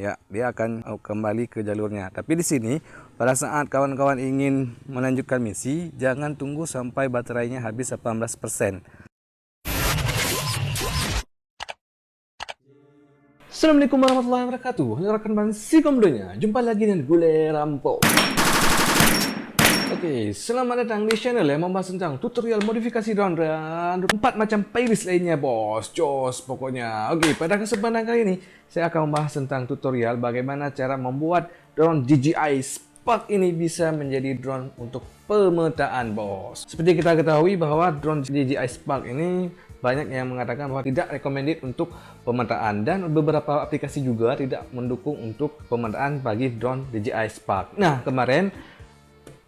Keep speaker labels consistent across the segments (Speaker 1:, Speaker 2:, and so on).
Speaker 1: ya dia akan kembali ke jalurnya. Tapi di sini pada saat kawan-kawan ingin melanjutkan misi, jangan tunggu sampai baterainya habis 18%.
Speaker 2: Assalamualaikum warahmatullahi wabarakatuh. Rekan-rekan si komodonya, jumpa lagi dengan Gule Rampo. Oke, selamat datang di channel yang membahas tentang tutorial modifikasi drone dan 4 macam playlist lainnya, bos. Jos pokoknya. Oke, pada kesempatan kali ini saya akan membahas tentang tutorial bagaimana cara membuat drone DJI Spark ini bisa menjadi drone untuk pemetaan, bos. Seperti kita ketahui bahwa drone DJI Spark ini banyak yang mengatakan bahwa tidak recommended untuk pemetaan, dan beberapa aplikasi juga tidak mendukung untuk pemetaan bagi drone DJI Spark. Nah, kemarin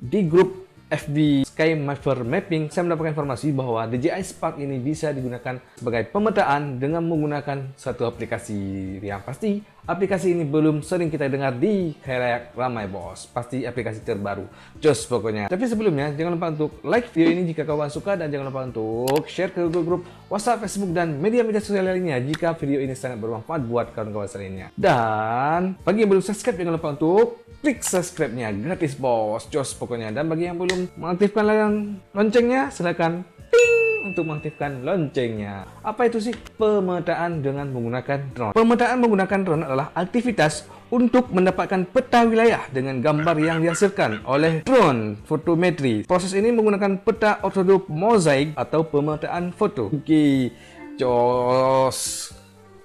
Speaker 2: di grup FB Sky Mapper Mapping, saya mendapatkan informasi bahwa DJI Spark ini bisa digunakan sebagai pemetaan dengan menggunakan satu aplikasi. Yang pasti, aplikasi ini belum sering kita dengar di khalayak ramai, bos. Pasti aplikasi terbaru. Jos pokoknya. Tapi sebelumnya, jangan lupa untuk like video ini jika kawan suka, dan jangan lupa untuk share ke grup WhatsApp, Facebook, dan media-media sosial lainnya jika video ini sangat bermanfaat buat kawan-kawan lainnya. Dan bagi yang belum subscribe, jangan lupa untuk klik subscribe-nya, gratis, bos. Jos pokoknya. Dan bagi yang belum mengaktifkan loncengnya, silakan ting untuk mengaktifkan loncengnya. Apa itu sih pemetaan dengan menggunakan drone? Pemetaan menggunakan drone adalah aktivitas untuk mendapatkan peta wilayah dengan gambar yang dihasilkan oleh drone fotometri. Proses ini menggunakan peta ortodop mozaik atau pemetaan foto. Oke, jos.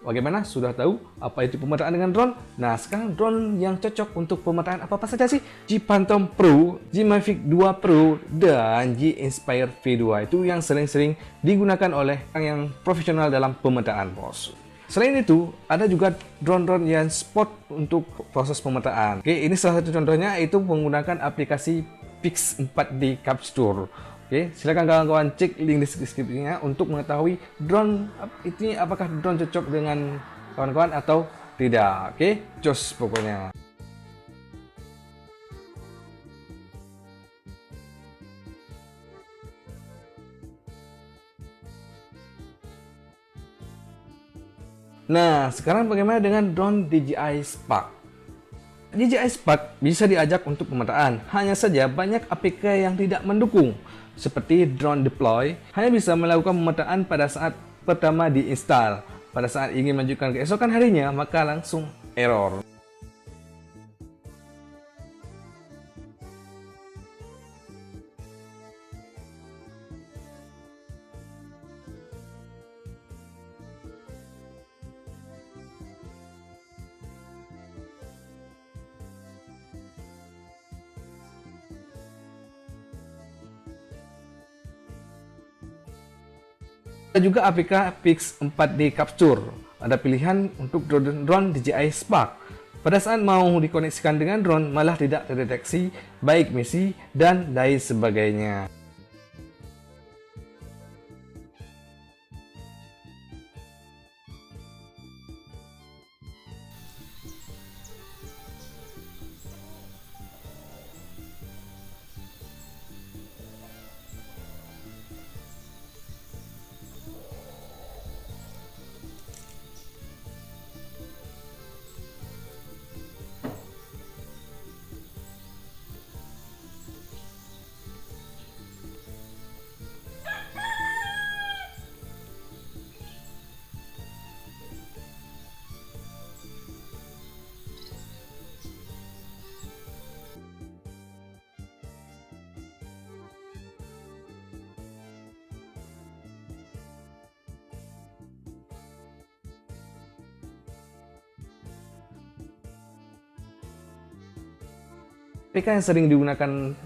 Speaker 2: Bagaimana? Sudah tahu apa itu pemetaan dengan drone? Nah, sekarang drone yang cocok untuk pemetaan apa saja sih? G Phantom Pro, G Mavic 2 Pro, dan G Inspire V2. Itu yang sering-sering digunakan oleh orang yang profesional dalam pemetaan, bos. Selain itu, ada juga drone-drone yang spot untuk proses pemetaan. Oke, ini salah satu contohnya, itu menggunakan aplikasi Pix 4D Capture. Oke, silakan kawan-kawan cek link di deskripsinya untuk mengetahui drone ini apakah drone cocok dengan kawan-kawan atau tidak. Oke, jos pokoknya. Nah, sekarang bagaimana dengan drone DJI Spark? DJI Spark bisa diajak untuk pemetaan, hanya saja banyak APK yang tidak mendukung. Seperti drone deploy, hanya bisa melakukan pemetaan pada saat pertama diinstal. Pada saat ingin melanjutkan keesokan harinya, maka langsung error. Ada juga APK Pix 4D Capture. Ada pilihan untuk drone DJI Spark. Pada saat mau dikoneksikan dengan drone, malah tidak terdeteksi baik misi dan lain sebagainya. APK yang sering digunakan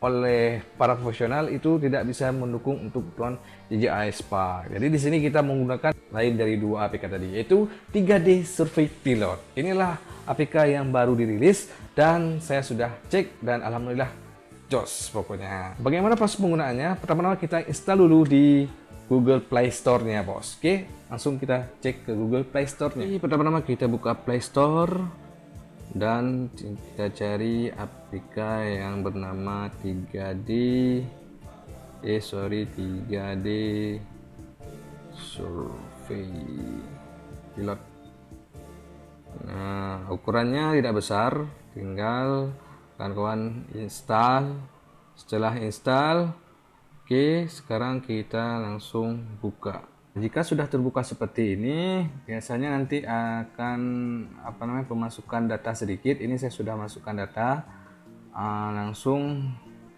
Speaker 2: oleh para profesional itu tidak bisa mendukung untuk drone DJI Spark. Jadi di sini kita menggunakan lain dari dua APK tadi, yaitu 3D Survey Pilot. Inilah APK yang baru dirilis dan saya sudah cek dan alhamdulillah jos pokoknya. Bagaimana proses penggunaannya? Pertama-tama kita install dulu di Google Play Store-nya, bos. Oke, langsung kita cek ke Google Play Store-nya. Pertama-tama kita buka Play Store dan kita cari aplikasi yang bernama 3D 3D Survey Pilot.
Speaker 1: Nah, ukurannya tidak besar, tinggal kawan-kawan install. Setelah install, oke, sekarang kita langsung buka. Jika sudah terbuka seperti ini, biasanya nanti akan pemasukan data sedikit. Ini saya sudah masukkan data. Langsung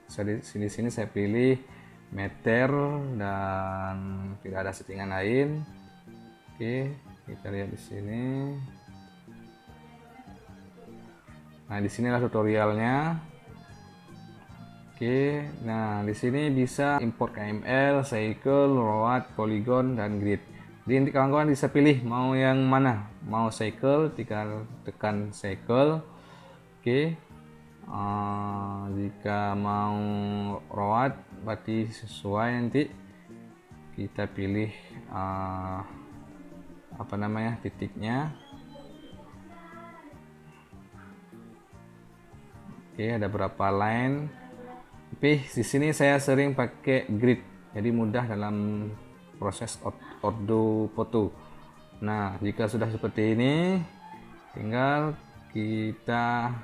Speaker 1: sini saya pilih meter dan tidak ada settingan lain. Oke, kita lihat di sini. Nah, di sinilah tutorialnya. Oke, nah di sini bisa import KML, cycle, ROAD, polygon, dan grid. Jadi nanti kawan-kawan bisa pilih mau yang mana. Mau cycle, tinggal tekan cycle. Oke. Jika mau ROAD, berarti sesuai nanti kita pilih titiknya. Oke, ada berapa line. Tapi di sini saya sering pakai grid, jadi mudah dalam proses ordo foto. Nah, jika sudah seperti ini, tinggal kita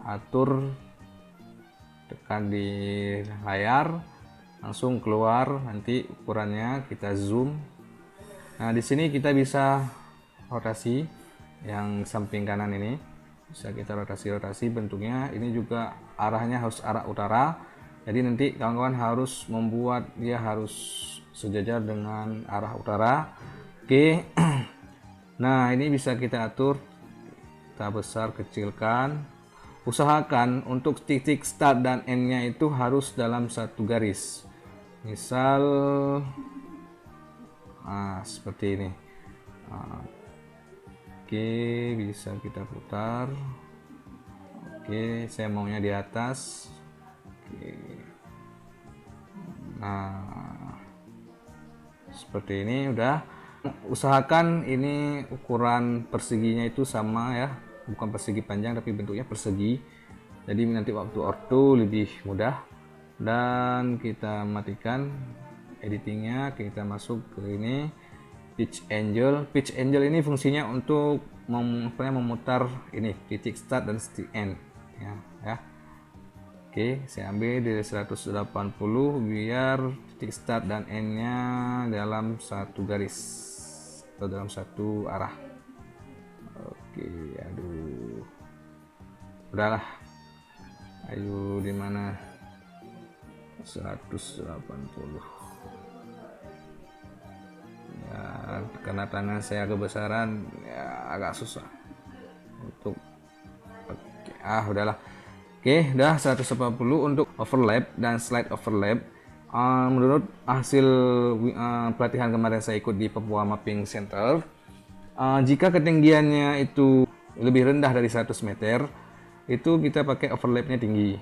Speaker 1: atur, tekan di layar, langsung keluar nanti ukurannya, kita zoom. Nah, di sini kita bisa rotasi yang samping kanan ini. Bisa kita rotasi bentuknya. Ini juga arahnya harus arah utara, jadi nanti kawan-kawan harus membuat dia harus sejajar dengan arah utara. Oke. Nah, ini bisa kita atur, kita besar kecilkan. Usahakan untuk titik start dan end nya itu harus dalam satu garis. Misal seperti ini. Oke, bisa kita putar. Oke, saya maunya di atas. Oke. Nah, seperti ini udah. Usahakan ini ukuran perseginya itu sama ya, bukan persegi panjang tapi bentuknya persegi. Jadi nanti waktu orto lebih mudah. Dan kita matikan editingnya, kita masuk ke ini. Pitch Angel ini fungsinya untuk memutar ini titik start dan titik end ya. Oke, saya ambil dari 180 biar titik start dan end nya dalam satu garis atau dalam satu arah. Oke, aduh, udahlah, ayo di mana 180 ya, karena tangan saya kebesaran ya, agak susah untuk udahlah. Oke, udah 180 untuk overlap dan slide overlap. Menurut hasil pelatihan kemarin saya ikut di Papua Mapping Center, jika ketinggiannya itu lebih rendah dari 100 meter, itu kita pakai overlapnya tinggi.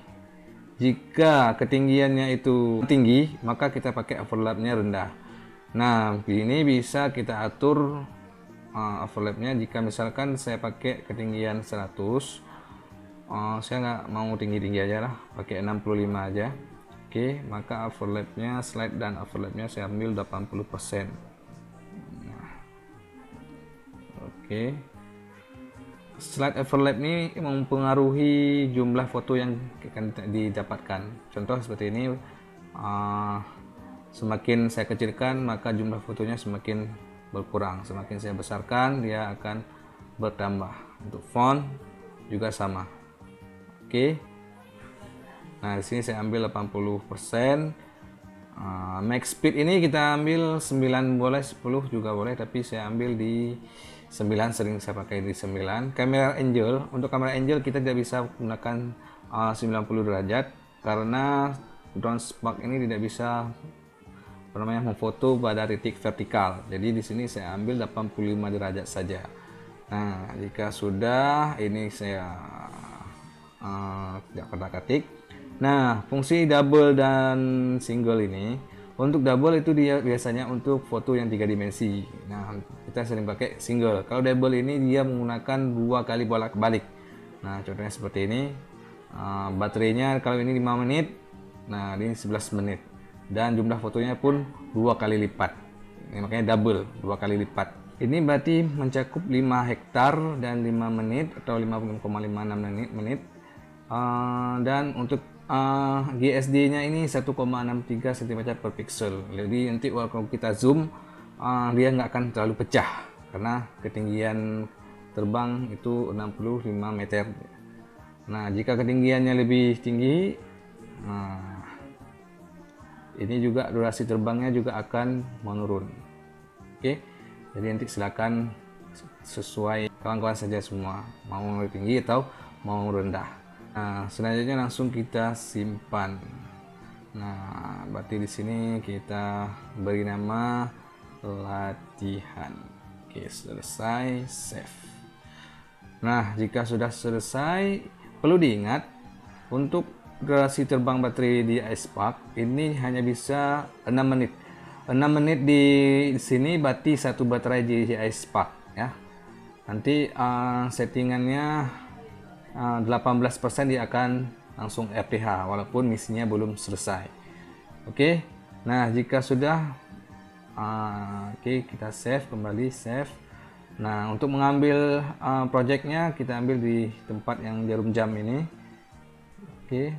Speaker 1: Jika ketinggiannya itu tinggi, maka kita pakai overlapnya rendah. Nah, ini bisa kita atur overlapnya. Jika misalkan saya pakai ketinggian 100, saya nggak mau tinggi-tinggi aja lah, pakai 65 aja. Oke, maka overlapnya, slide dan overlapnya saya ambil 80%. Nah, oke, slide overlap ini mempengaruhi jumlah foto yang akan didapatkan. Contoh seperti ini, semakin saya kecilkan maka jumlah fotonya semakin berkurang, semakin saya besarkan dia akan bertambah. Untuk font juga sama. Oke. Nah, di sini saya ambil 80%. Max speed ini kita ambil 9 boleh, 10 juga boleh, tapi saya ambil di 9, sering saya pakai di 9. Kamera Angel, untuk kamera Angel kita tidak bisa menggunakan 90 derajat karena drone Spark ini tidak bisa memfoto pada titik vertikal. Jadi di sini saya ambil 85 derajat saja. Nah, jika sudah, ini saya tidak pernah ketik. Nah, fungsi double dan single ini, untuk double itu dia biasanya untuk foto yang 3 dimensi. Nah, kita sering pakai single. Kalau double ini dia menggunakan 2 kali bolak-balik. Nah, contohnya seperti ini. Baterainya kalau ini 5 menit, nah ini 11 menit. Dan jumlah fotonya pun 2 kali lipat. Ini makanya double, 2 kali lipat. Ini berarti mencakup 5 hektar dan 5 menit atau 5,56 menit. Dan untuk GSD-nya ini 1,63 cm per pixel. Jadi nanti kalau kita zoom dia nggak akan terlalu pecah karena ketinggian terbang itu 65 meter. Nah, jika ketinggiannya lebih tinggi, ini juga durasi terbangnya juga akan menurun. Oke, jadi nanti silakan sesuai kawan-kawan saja semua, mau lebih tinggi atau mau rendah. Nah, selanjutnya langsung kita simpan. Nah, berarti di sini kita beri nama latihan. Oke, selesai, save. Nah, jika sudah selesai, perlu diingat untuk durasi terbang baterai di Ice Park ini hanya bisa 6 menit. 6 menit di sini berarti satu baterai di Ice Park ya. Nanti settingannya 18% dia akan langsung RTH walaupun misinya belum selesai. Oke. Nah, jika sudah oke, kita save, kembali save. Nah, untuk mengambil projectnya kita ambil di tempat yang jarum jam ini. Oke.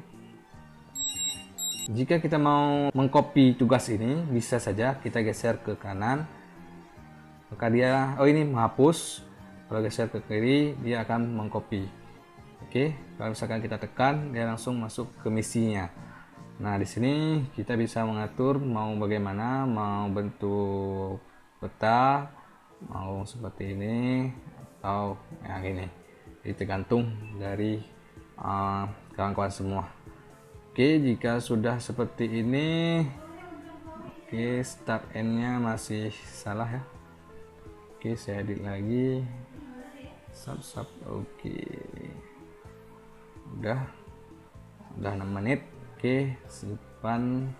Speaker 1: Jika kita mau mengcopy tugas ini, bisa saja kita geser ke kanan. Maka dia, ini menghapus. Kalau geser ke kiri, dia akan mengcopy. Oke, kalau misalkan kita tekan, dia langsung masuk ke misinya. Nah, di sini kita bisa mengatur mau bagaimana, mau bentuk peta, mau seperti ini atau yang ini. Jadi tergantung dari kawan-kawan semua. Oke, jika sudah seperti ini, oke, start end-nya masih salah ya. Oke, saya edit lagi. Sub. Oke. Udah 6 menit. Oke, simpan.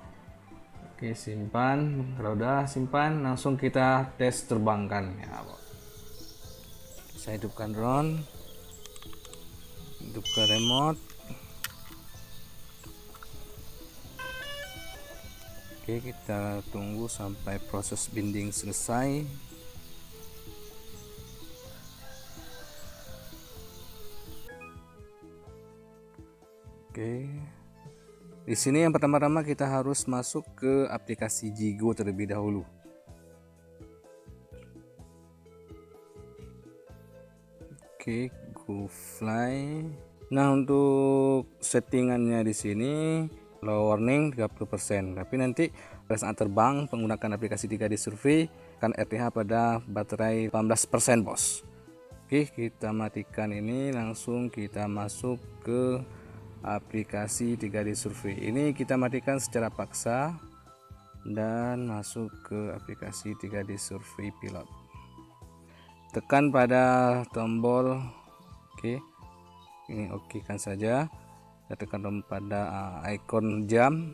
Speaker 1: Oke, simpan. Kalau udah simpan, langsung kita tes terbangkan ya. Saya hidupkan drone, hidupkan remote. Oke, kita tunggu sampai proses binding selesai. Oke. Di sini yang pertama-tama kita harus masuk ke aplikasi Jigo terlebih dahulu. Oke, GoFly. Nah, untuk settingannya di sini low warning 30%. Tapi nanti pada saat terbang menggunakan aplikasi 3D Survey akan RTH pada baterai 18%, bos. Oke, kita matikan ini, langsung kita masuk ke aplikasi 3D Survey. Ini kita matikan secara paksa dan masuk ke aplikasi 3D Survey Pilot. Tekan pada tombol oke. Ini oke kan saja. Kita tekan pada ikon jam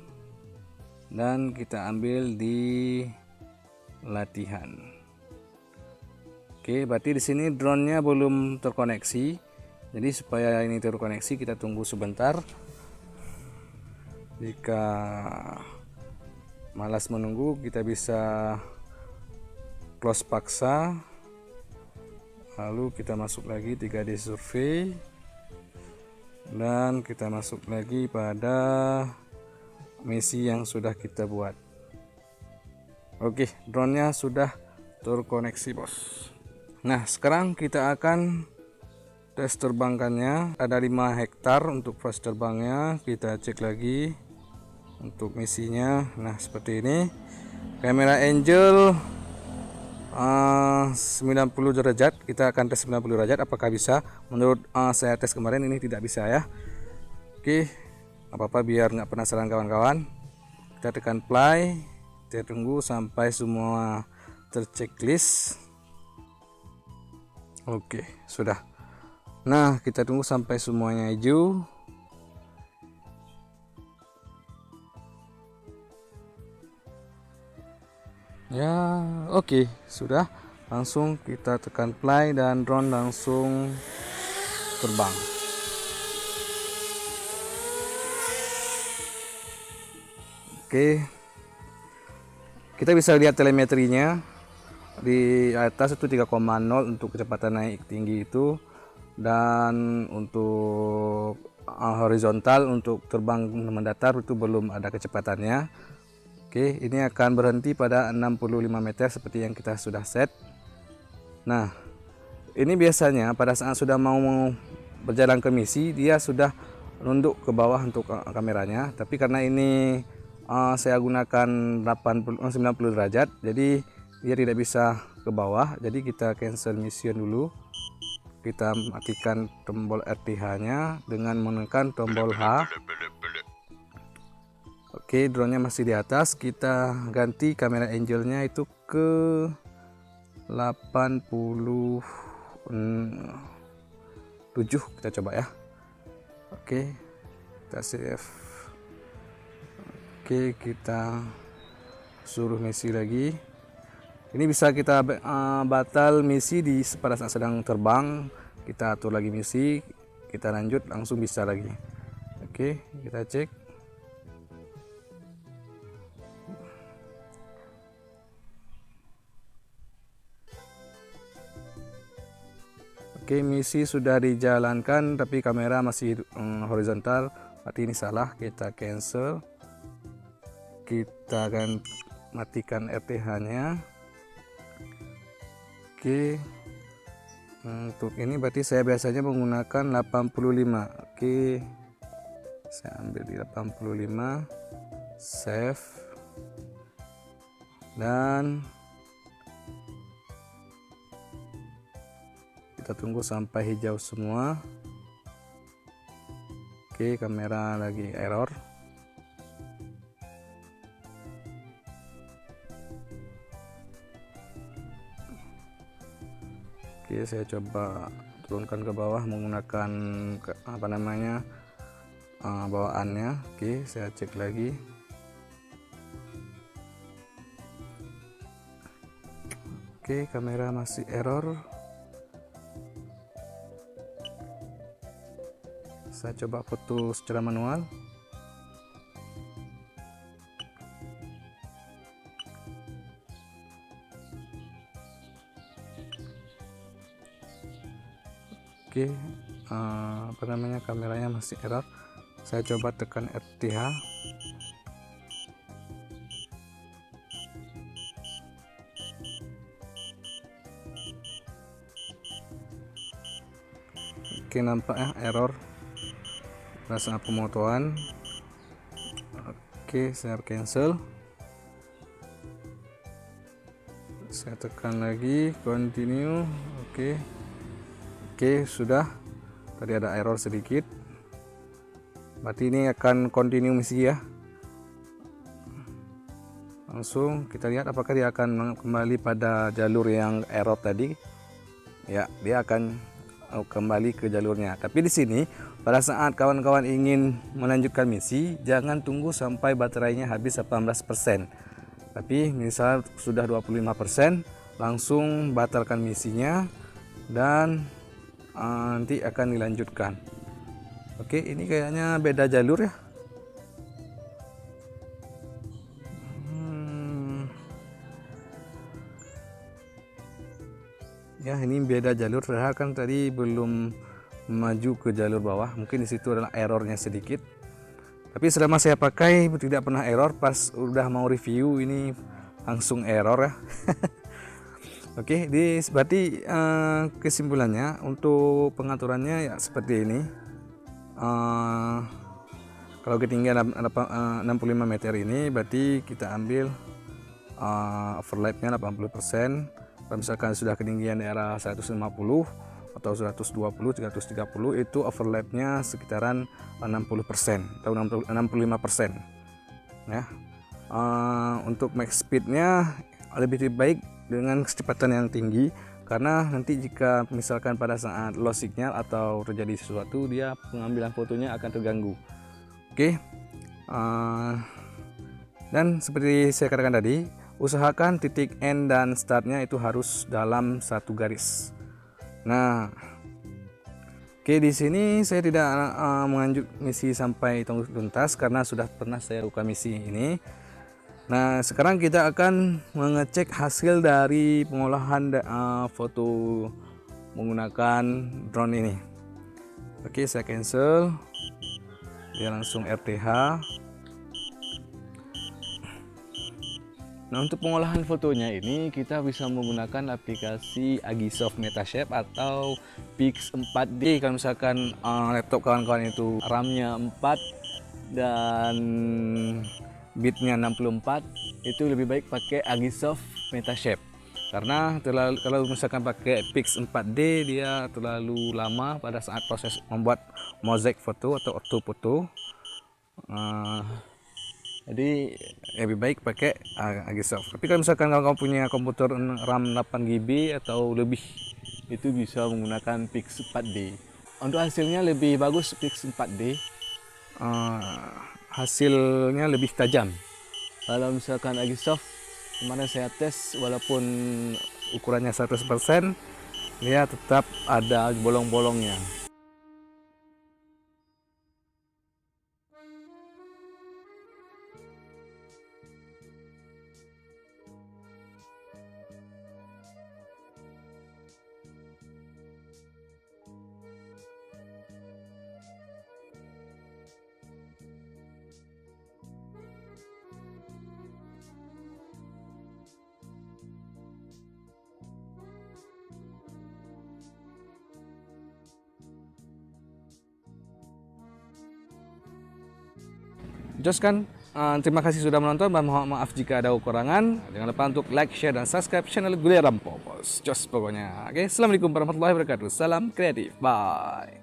Speaker 1: dan kita ambil di latihan. Oke, berarti di sini drone-nya belum terkoneksi. Jadi supaya ini terkoneksi kita tunggu sebentar. Jika malas menunggu, kita bisa close paksa. Lalu kita masuk lagi 3D Survey. Dan kita masuk lagi pada misi yang sudah kita buat. Oke, drone-nya sudah terkoneksi, bos. Nah, sekarang kita akan tes terbangkannya. Ada 5 hektar untuk proses terbangnya. Kita cek lagi untuk misinya. Nah, seperti ini. Kamera Angel 90 derajat. Kita akan tes 90 derajat apakah bisa. Menurut saya tes kemarin ini tidak bisa ya. Oke, apa-apa biar nggak penasaran kawan-kawan. Kita tekan play. Kita tunggu sampai semua terchecklist. Oke, sudah. Nah, kita tunggu sampai semuanya hijau. Ya, oke, sudah. Langsung kita tekan play dan drone langsung terbang. Oke. Kita bisa lihat telemetrinya. di atas itu 3,0 untuk kecepatan naik tinggi itu, dan untuk horizontal untuk terbang mendatar itu belum ada kecepatannya. Oke, ini akan berhenti pada 65 meter seperti yang kita sudah set. Nah, ini biasanya pada saat sudah mau berjalan ke misi dia sudah nunduk ke bawah untuk kameranya, tapi karena ini saya gunakan 90 derajat, jadi dia tidak bisa ke bawah. Jadi kita cancel mission dulu, kita matikan tombol RTH-nya dengan menekan tombol H. Oke, drone-nya masih di atas, kita ganti kamera angle-nya itu ke 87, kita coba ya. Oke, kita save. Oke, kita suruh misi lagi. Ini bisa kita batal misi pada saat sedang terbang. Kita atur lagi misi, kita lanjut langsung bisa lagi. Oke, kita cek. Oke, misi sudah dijalankan tapi kamera masih horizontal, berarti ini salah. Kita cancel, kita akan matikan RTH-nya. Oke, untuk ini berarti saya biasanya menggunakan 85. Oke, saya ambil di 85, save, dan kita tunggu sampai hijau semua. Oke, kamera lagi error. Oke, saya coba turunkan ke bawah menggunakan bawaannya. Oke, saya cek lagi. Oke, kamera masih error. Saya coba foto secara manual. Oke, kameranya masih error. Saya coba tekan RTH. Oke, nampaknya error pada pemotoan. Oke, saya cancel. Saya tekan lagi continue. Oke, sudah. Tadi ada error sedikit, berarti ini akan continue misi ya. Langsung kita lihat apakah dia akan kembali pada jalur yang error tadi. Ya, dia akan kembali ke jalurnya. Tapi di sini pada saat kawan-kawan ingin melanjutkan misi, jangan tunggu sampai baterainya habis 18%. Tapi misal sudah 25%, langsung batalkan misinya dan nanti akan dilanjutkan. Oke, ini kayaknya beda jalur ya. Ya, ini beda jalur. Padahal kan tadi belum maju ke jalur bawah. Mungkin di situ adalah errornya sedikit. Tapi selama saya pakai tidak pernah error. Pas udah mau review ini langsung error ya. Oke, berarti kesimpulannya untuk pengaturannya ya seperti ini. Kalau ketinggian 65 meter ini berarti kita ambil overlapnya 80%. Kalau misalkan sudah ketinggian daerah 150 atau 120, 330 itu overlapnya sekitaran 60% atau 65%. Ya. Untuk max speednya lebih baik dengan kecepatan yang tinggi, karena nanti jika misalkan pada saat lost signal atau terjadi sesuatu, dia pengambilan fotonya akan terganggu. Oke, dan seperti saya katakan tadi, usahakan titik end dan startnya itu harus dalam satu garis. Nah, oke, di sini saya tidak menganjuk misi sampai tuntas karena sudah pernah saya buka misi ini. Nah, sekarang kita akan mengecek hasil dari pengolahan foto menggunakan drone ini. Oke, saya cancel. Dia langsung RTH. Nah, untuk pengolahan fotonya ini kita bisa menggunakan aplikasi Agisoft Metashape atau Pix 4D. Kalau misalkan laptop kawan-kawan itu RAM-nya 4 dan bitnya 64, itu lebih baik pakai Agisoft Metashape. Karena kalau misalkan pakai Pix 4D dia terlalu lama pada saat proses membuat mozaik foto atau ortofoto. Jadi lebih baik pakai Agisoft. Tapi kalau misalkan kamu punya komputer RAM 8 GB atau lebih, itu bisa menggunakan Pix 4D. Untuk hasilnya lebih bagus Pix 4D. Hasilnya lebih tajam. Kalau misalkan Agisoft, kemarin saya tes walaupun ukurannya 100%, dia tetap ada bolong-bolongnya. Jos kan, terima kasih sudah menonton dan mohon maaf jika ada kekurangan. Jangan lupa untuk like, share, dan subscribe channel Guliram Popos. Jos pokoknya. Oke, assalamualaikum warahmatullahi wabarakatuh. Salam kreatif. Bye.